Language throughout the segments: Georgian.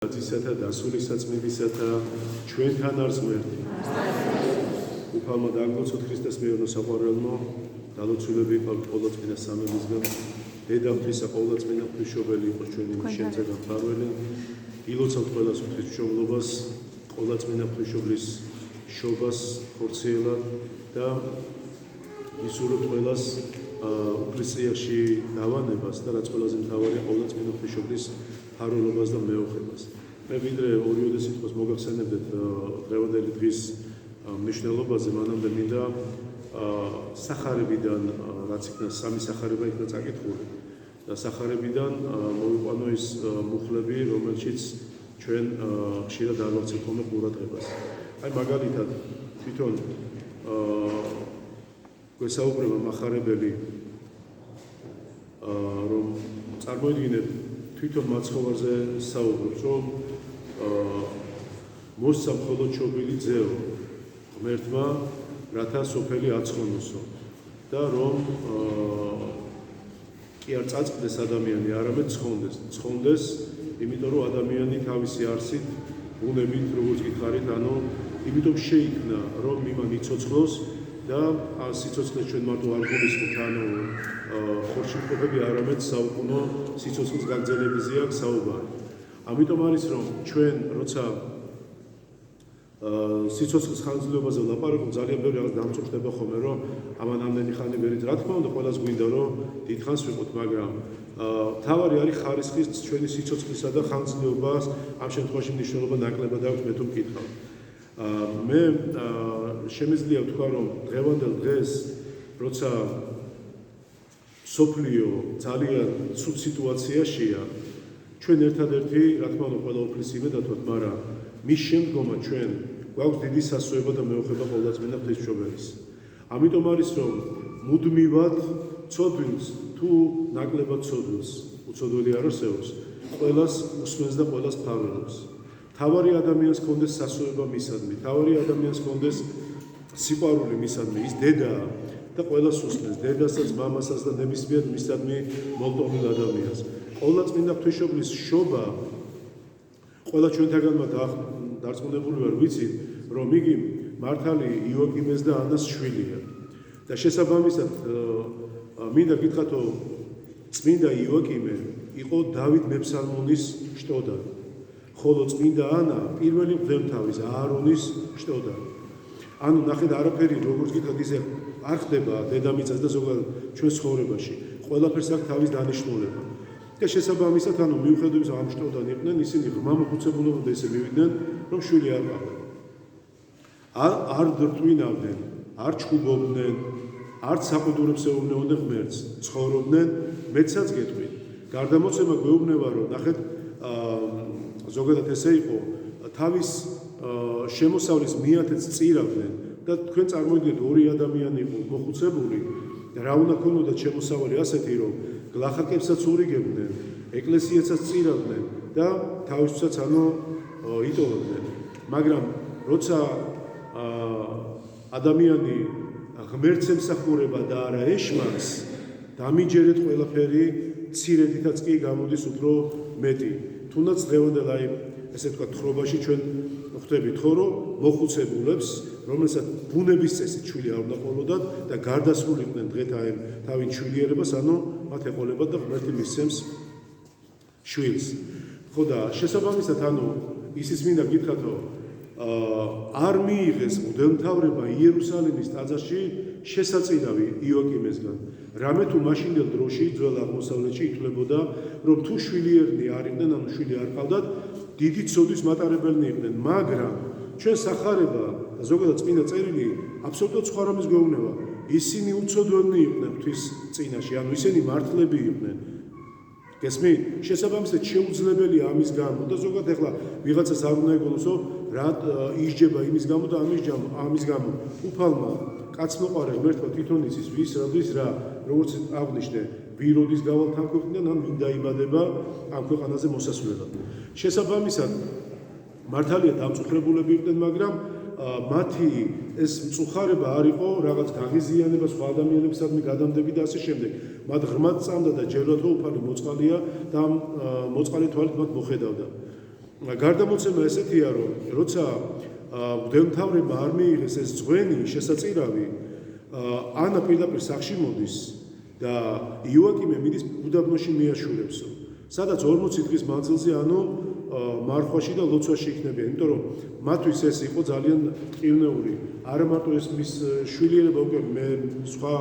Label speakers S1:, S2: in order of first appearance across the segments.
S1: ძისათა დასული საწმიდისათა ჩვენთან არს ღმერთი. უფალმა დაგლოცოთ ქრისტეს მეურნე საყვარელმო, დალოცულები იყავით ყოვლადწმინდა სამებისგან, დედამთრისა ყოვლადწმინდა ღვთისმშობელი იყოს ჩვენი შენზე და მფარველი, ილოცავთ ყველას ღვთისმშობლობას, ყოვლადწმინდა ღვთისმშობლის შობას ხორციელად და ისურვებთ ყველას უფლისწიაში დავანებას და რაც ყველაზე მთავარია ყოვლადწმინდა ღვთისმშობლის ფარველობას და მეოხებას. მე ვიდრე ორიოდე სიტყვას მოგახსენებდეთ დღევანდელი დღის მნიშვნელობაზე, მანამდე მინდა სახარებიდან, რაც იქნა სამი სახარება იქნა წაკითხული და სახარებიდან მოვიყვანო ის მუხლები, რომელშიც ჩვენ ხშირად არ ვაქცევთ ხოლმე ყურადღებას. აი მაგალითად, თვითონ გვესაუბრება מחარებელი, რომ წარმოიდგინეთ თვითონ მაცხოვარზე საუბრობს, რომ მოსცა მხოლოდ ჩობილი ძეო ღმერთმა, რათა სოფელი აცხონოსო და რომ კი არ წაწყდეს ადამიანი, არამედ ცხონდეს, იმიტომ რომ ადამიანი თავისი არსით, ბუნებით, როგორც გითხარით, ანუ იმიტომ შეიქმნა, რომ იმან იცოცხლოს და სიცოცხლეს ჩვენ მარტო არ გულისხმობთ, ანუ ხორში მყოფები არამედ საუკუნო სიცოცხლის გაგრძელებაზე აქვს საუბარი. ამიტომ არის რომ ჩვენ როცა სიცოცხლის ხანგრძლივობაზე ვლაპარაკობთ, ძალიან ბევრი რაღაც დამწუხრდება ხოლმე, რომ ამან ამდენი ხანი ვერით, რა თქმა უნდა, ყველას გვინდა რომ დიდხანს ვიყოთ, მაგრამ მთავარი არის ხარისხის ჩვენი სიცოცხლისა და ხანგრძლივობას, ამ შემთხვევაში მნიშვნელობა ნაკლებად აქვს, მე თუ მკითხავ. მე შემიძლია ვთქვა, რომ დღევანდელ დღეს, როცა სოფლიო ძალიან ცუდ სიტუაციაშია, ჩვენ ერთადერთი, რა თქმა უნდა, ყველა უფლის იმედათვათ, მაგრამ მის შემდგომად ჩვენ გვაქვს დიდი სასწრაფო და მეოხება ყოვლადწმინდა ღვთისმშობელის. ამიტომ არის რომ მუდმივად ცოდვილს თუ ნაკლებად ცოდვილს, უცოდველი არ არსებობს, ყველას უსმენს და ყველას ფარველობს. თავარი ადამიანს ჰქონდეს სასწრაფო მისადმი, თავარი ადამიანს ჰქონდეს სიყვარული მისადმი, ის დედაა და ყველას უსმენს, დედასაც, მამასაც და ნებისმიერ მისადმი მოლტოვილ ადამიანს. ყოვლადწმინდა ღვთისმშობლის შობა ყველა ჩვენთაგანმა დარწმუნებული ვარ, ვიცით, რომ იგი მართალი იოაკიმეს და ანას შვილია. და შესაბამისად, მინდა გითხრათო, წმინდა იოაკიმე იყო დავით მეფსალმონის შტოდარი, ხოლო წმინდა ანა პირველი მღვდელმთავრის აარონის შტოდარი. ანუ ნახეთ, არაფერი როგორც გითხრათ, ისე არ ხდება დედამიწაზე და ზოგადად ჩვენ ცხოვრებაში. ყველაფერს აქვს თავის დანიშნულება. და შესაბამისად, ანუ მიუხედავად ამ შტოდან იყვნენ, ისინი ღრმა მოხუცებულობამდე ესე მივიდნენ, რომ შვილი არ ყავდა. არ დრტვინავდნენ, არ ჩხუბობდნენ, არც საყუდურებს ეუბნებოდნენ ღმერთს, ცხოვრობდნენ მეცაც გეტყვით. გარდამოცება გვეუბნება, რომ ნახეთ, ზოგადად ესე იყო, თავის შემოსავლის მიათეთს წირავდნენ და თქვენ წარმოიდგინეთ, ორი ადამიანი იყო მოხუცებული და რა უნდა ქონოდათ შემოსავალი ასეთი, რომ გლახაკებსაც ურიგებდნენ, ეკლესიასაც წირავდნენ და თავისთვისაც ანუ იტოვებდნენ. მაგრამ როცა ადამიანი ღმერთს ემსახურება და არა ეშმაკს, დამიჯერეთ ყველაფერი, მცირედითაც კი გამოდის უფრო მეტი. თუნდაც დღევანდელ აი ესე თქვა თხრობაში ჩვენ ხვდებით ხო, რომ მოხუცებულებს, რომელსაც ბუნების წესით შვილი არ უნდა ყოლოდათ და გარდასრულიყვნენ დღეთა ამ თავის შვილიერებას, ანუ მათ ეყოლებათ და ღმერთი მისცემს შვილს. ხო და შესაბამისად, ანუ ისიც მინდა გითხრათ, რომ არ მიიღეს მღვდელმთავრება იერუსალიმის ტაძარში შესაწირავი იოაკიმესგან. რამე თუ მაშინდელ დროში ძველ აღმოსავლეთში ითვლებოდა, რომ თუ შვილიერნი არ იყვნენ, ანუ შვილი არ ყავდათ, დიდი ცოდვის მატარებელნი იყვნენ, მაგრამ ჩვენ სახარება და ზოგადად წმინდა წერილი აბსოლუტურად სხვა რამეს გვეუბნება. ისინი უცოდველი იყვნენ ღვთის წინაშე, ანუ ისინი მართლები იყვნენ. გესმით? შესაბამისად შეუძლებელია ამის გამო და ზოგადად ახლა ვიღაცას არ უნდა ეგონოს, რომ რა ისჯება იმის გამო და ამის გამო. უფალმა კაცმოყარე ღმერთმა თვითონ იცის ვის როდის რა, როგორც აღნიშნე, ვიროდის გავალ თან ქვეყნიდან ან მინდა იმადება ამ ქვეყანაზე მოსასვლელად. შესაბამისად მართალია დამწუხრებულები იყვნენ, მაგრამ მათი ეს მწუხარება არ იყო რაღაც გაღიზიანება სხვა ადამიანებისადმი გადამდები და ასე შემდეგ. მათ ღრმად წამდა და ჯეროთ რომ უფალი მოწყალია და მოწყალი თვალით მათ მოხედავდა. გარდამოცემა ესეთია, რომ როცა მღვდელმთავრებმა არ მიიღეს ეს ძღვენი შესაწირავი, ანა პირდაპირ სახში მოდის და იოაკიმე მიდის უდაბნოში მიაშურებსო, სადაც 40 დღის მანძილზე მარხვაში და ლოცვაში იქნებიან, იმიტომ რომ მათთვის ეს იყო ძალიან ტკივნეული. არა მარტო ეს მის შვილიერება უკვე მე სხვა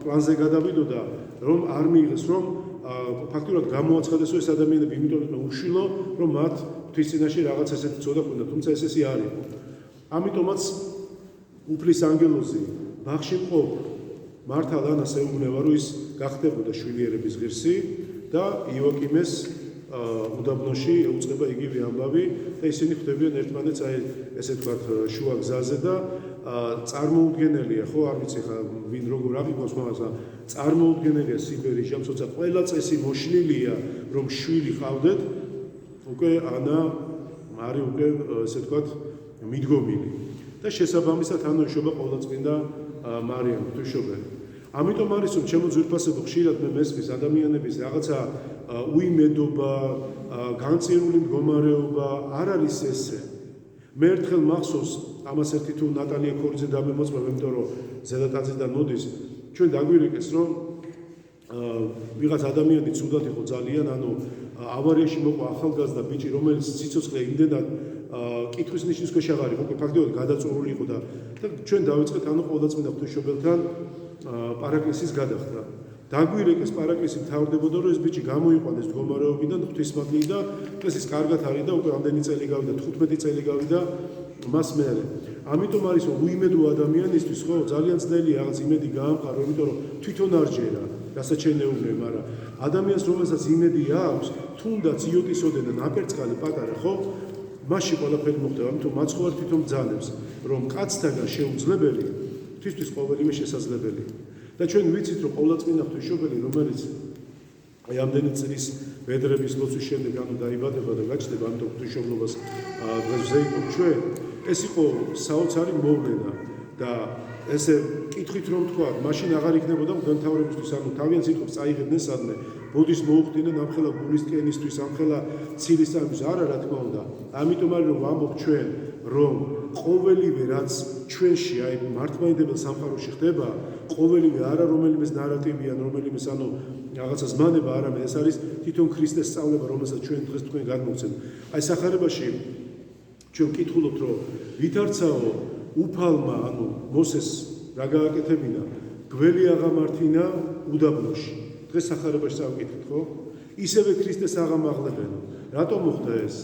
S1: პლანზე გადავიდოდა, რომ არ მიიღეს, რომ ფაქტურად გამოაცხადესო ეს ადამიანები, იმიტომ რომ უშვილო, რომ მათ თვის წინაშე რაღაც ესეთი ცოდა ჰქონდა, თუმცა ეს ისე არ იყო. ამიტომაც უფლის ანგელოზი ბაღში მყოფ მართალ ანას ეუბნება, რომ ის გახდებოდა შვილიერების ღირსი და იოაკიმეს უდაბნოში ეუწყება იგივე ამბავი და ისინი ხვდებიან ერთმანეთს აი ესე ვთქვათ შუა გზაზე და წარმოუდგენელია, ხო, არ ვიცი ხა ვინ როგორ აღიქვას, მაგრამ წარმოუდგენელია სიბერის ჯამსოცა ყველა წესი მოშლილია, რომ შვილი ყავდეთ, უკვე ანა არის უკვე ესე ვთქვათ მიდგომილი და შესაბამისად ანიშნობა ყოვლადწმინდა მარიამ ღვთისმშობელი. ამიტომ არის რომ ჩემო ძვირფასებო ხშირად მე მესმის ადამიანების რაღაცა უიმედობა, განწირული მდგომარეობა არ არის ესე. მე ერთხელ მახსოვს ამას ერთი თუ ნატალია ქორიძე დამემოწმა, იმიტომ რომ ზედატაძიდან მოდის, ჩვენ დაგვირეკეს რომ ვიღაც ადამიანი ცუდად იყო ძალიან, ავარიაში მოყვა ახალგაზრდა ბიჭი, რომელიც სიცოცხლე იმდენად კითხვის ნიშნის ქვეშ აღარ იყო, ფაქტობრივად გადაწურული იყო და ჩვენ დავიწყეთ ყოვლადწმინდა ღვთისმშობელთან პარაკლისის გადახდა. დაგვირეკეს პარაკლისი მთავრდებოდა, რომ ეს ბიჭი გამოიყვანეს მდგომარეობიდან ღვთისმადლი და ეს ის კარგად არის და უკვე ამდენი წელი გავიდა, 15 წელი გავიდა მას მერე. ამიტომ არის რომ უიმედო ადამიანისთვის ხო ძალიან ძნელია რაღაც იმედი გაამყარო, იმიტომ რომ თვითონ არ ჯერა, რასაც შეეუბნება, მაგრამ ადამიანს რომელსაც იმედი აქვს, თუნდაც იოტისოდენ ნაპერწკალი პატარა ხო, მასში ყველაფერი მოხდება, ამიტომ მაცხოვარ თვითონ ბრძანებს, რომ კაცთაგან შეუძლებელი თვისთვის ყოველივე შესაძლებელია. და ჩვენ ვიცით, რომ ყოვლადწმინდა ღვთისმშობელი, რომელიც აი ამდენი წლის ბედრების ლოცვის შემდეგ დაიბადება და გაჩნდება, ამიტომ ღვთისმშობლობას დღეს ვზეიმობ ჩვენ, ეს იყო საოცარი მოვლენა და ესე კითხვით რომ თქვა, მაშინ აღარ იქნებოდა მღვდელმთავრებისთვის, თავიანთ სიტყვებს წაიღებდნენ სადმე, ბოდის მოუხდინენ ამხელა გულისკენისთვის, ამხელა ცილისწამისთვის, არა რა თქმა უნდა. ამიტომ არის რომ ვამბობ ჩვენ, რომ ყოველივე რაც ჩვენში აი მართლმადიდებელ სამყაროში ხდება, ყოველივე არა რომელიმე ნარატივი ან რომელიმე რაღაცა ზმანება, არამედ ეს არის თვითონ ქრისტეს სწავლება, რომელსაც ჩვენ დღეს თქვენ გადმოგცემთ. აი სახარებაში ჩვენ ვკითხულობთ, რომ ვითარცაო უფალმა, მოსეს რა გააკეთებინა, გველი აღამართინა უდაბნოში. დღეს სახარებაში წავკითხეთ, ხო? ისევე ქრისტეს აღამაღლებენ. რატომ მოხდა ეს?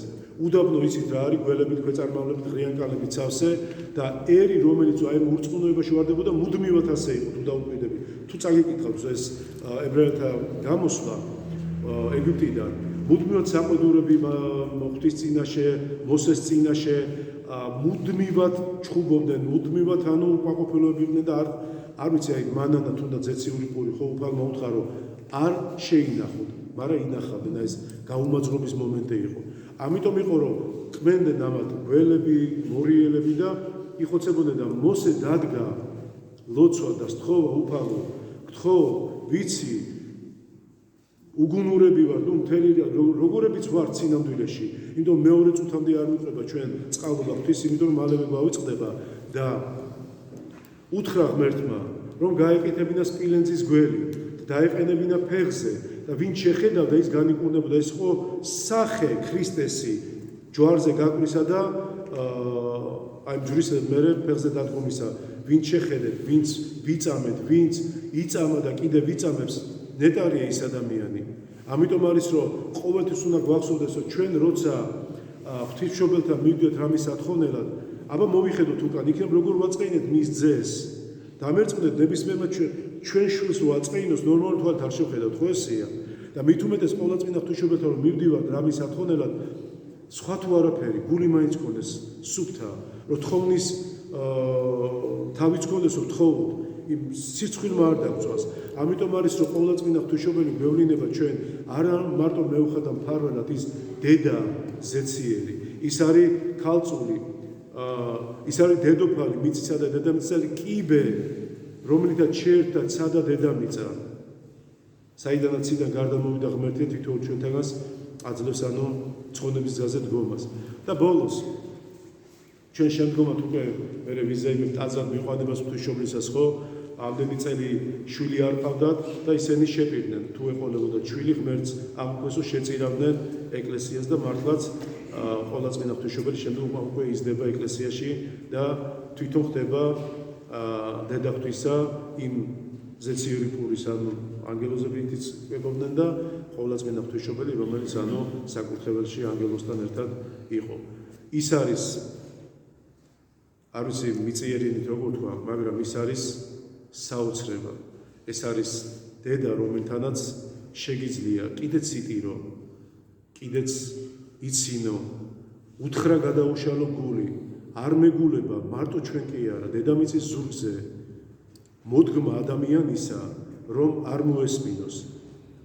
S1: უდაბნო იცით რა არის, გველებით, ქვეწარმავლებით, ღრიანკალებით სავსე და ერი, რომელიც აი მურწმუნოებაში ვარდებოდა, მუდმივად ასე იყო, თუ დაუკვირდები. თუ წაგიკითხავთ ეს ებრაელთა გამოსვლა ეგვიპტიდან, მუდმივად საყვედურები ღვთის წინაშე, მოსეს წინაშე, მუდმივად ჩხუბობდნენ, მუდმივად უკმაყოფილოებდნენ და არ ვიცი, აი მანანა თუნდაც ზეციური პური ხო უფალმა უთხრა, რომ არ შეინახოთ, მაგრამ ინახავდნენ, ეს გაუმაძღობის მომენტი იყო. ამიტომ იყო რომ კმენდნენ ამათ გველები, მორიელები და იხოცებოდნენ და მოსე დადგა ლოცვა და სთხოვა უფალო, გთხოვ, ვიცი, უგუნურები ვარ, მთელი როგორებიც ვარ წინამდვილეში, იმიტომ მეორე წუთამდე არ მიყვება ჩვენ წყალობა ღვთის, იმიტომ რომ მალევე გვავიწყდება და უთხრა ღმერთმა, რომ გაეკეთებინა სპილენძის გველი, დაეყენებინა ფეხზე და ვინ შეხედავდა ის განიკურნებოდა, ეს იყო სახე ქრისტესი ჯვარზე გაკვრისა და აი ჯვრის მერე ფეხზე დადგომისა, ვინ შეხედეთ, ვინც ვიწამეთ, ვინც იწამა და კიდე ვიწამებს, ნეტარია ის ადამიანი. ამიტომ არის რომ ყოველთვის უნდა გვახსოვდეს, რომ ჩვენ როცა ღვთისმშობელთან მივდივართ რამის ათხოვნელად, აბა მოვიხედოთ უკან, იქნებ როგორ ვაწყენეთ მის ძეს. დამერწმუნდეთ ნებისმიერმა ჩვენ შვილს ვაწყენოს, ნორმალურ თვალით არ შევხედავთ, ხო ესეა? და მით უმეტეს ყოვლადწმინდა ღვთისმშობელთან რომ მივდივართ რამის ათხოვნელად, სხვა თუ არაფერი, გული მაინც გქონდეს სუფთა, რომ თხოვნის თავიც გქონდეს, რომ თხოვოთ, იმ სიცხვილმა არ დაგწვას. ამიტომ არის რომ ყოვლადწმინდა ღვთისმშობელი გვევლინება ჩვენ არა მარტო მეუხადა მფარველად, ის დედა ზეციერი, ის არის ქალწული, ის არის დედოფალი, მიწისა და დედამიწის კიბე, რომლითაც შეერთდა ცა და დედამიწა. საიდანაც ციდან გარდა მოვიდა ღმერთი თითოეულ ჩვენთანაც აძლევს ანუ ცხონების გზაზე დგომას. და ბოლოს ჩვენ შემდგომად უკვე მე ვიზეიმებთ აზრად მიყვანებას ღვთისმშობლისას ხო ამდენი წელი შვილი არ ყავდათ და ისინი შეპირდნენ თუ ეყოლებოდათ შვილი ღმერთს ამ უქვესო შეწირავდნენ ეკლესიას და მართლაც ყოვლადწმინდა ღვთისმშობელი შემდგომ უკვე იზრდება ეკლესიაში და თვითონ ხდება დედა ღვთისა იმ ზეციური პურის ანუ ანგელოზებითიც კვებობდნენ და ყოვლადწმინდა ღვთისმშობელი რომელიც ანუ საკურთხეველში ანგელოზთან ერთად იყო. ის არის არ ვიცი მიწიერინით როგორ თქვა, მაგრამ ის არის საოცრება. ეს არის დედა რომელთანაც შეგიძლია კიდეც იტირო, კიდეც იცინო, უთხრა გადაუშალო გული, არ მეგულება მარტო ჩვენ კი არა, დედამიწის ზურგზე მოდგმა ადამიანისა, რომ არ მოესმინოს,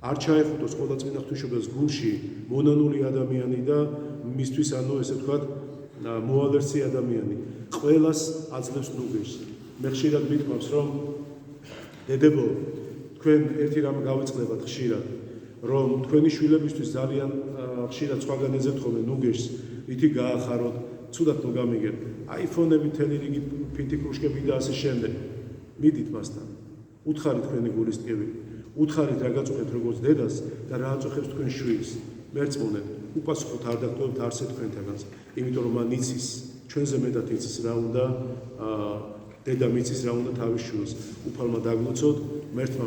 S1: არ ჩაეხუტოს ყოვლადწმინდა ღვთისმშობლის გულში მონანული ადამიანი და მისთვის ანუ ესე ვთქვათ მოალერსი ადამიანი. ყველას აძლევს ნუგეშს. მე ხშირად მითქვამს, რომ დედებო, თქვენ ერთი რამ გავიწყდებათ ხშირად, რომ თქვენი შვილებისთვის ძალიან ხშირად სხვაგან ეძებთ ხოლმე ნუგეშს, ვითი გაახაროთ, ცუდად ნუ გამიგეთ, აიფონები, მთელი რიგი ფინტიკრუშკები და ასე შემდეგ. მიდით მასთან, უთხარით თქვენი გულის ტკივილი, უთხარით რა გაწუხებთ როგორც დედას და რა აწუხებს თქვენ შვილს. მერწმუნეთ, უპასუხოთ არ დაგტოვებთ არსე თქვენთანაც, იმიტომ რომ მან იცის, ჩვენზე მეტად იცის რა უნდა დედა მიცის რა უნდა თავის შვილს უფალმა დაგლოცოთ, მერთმა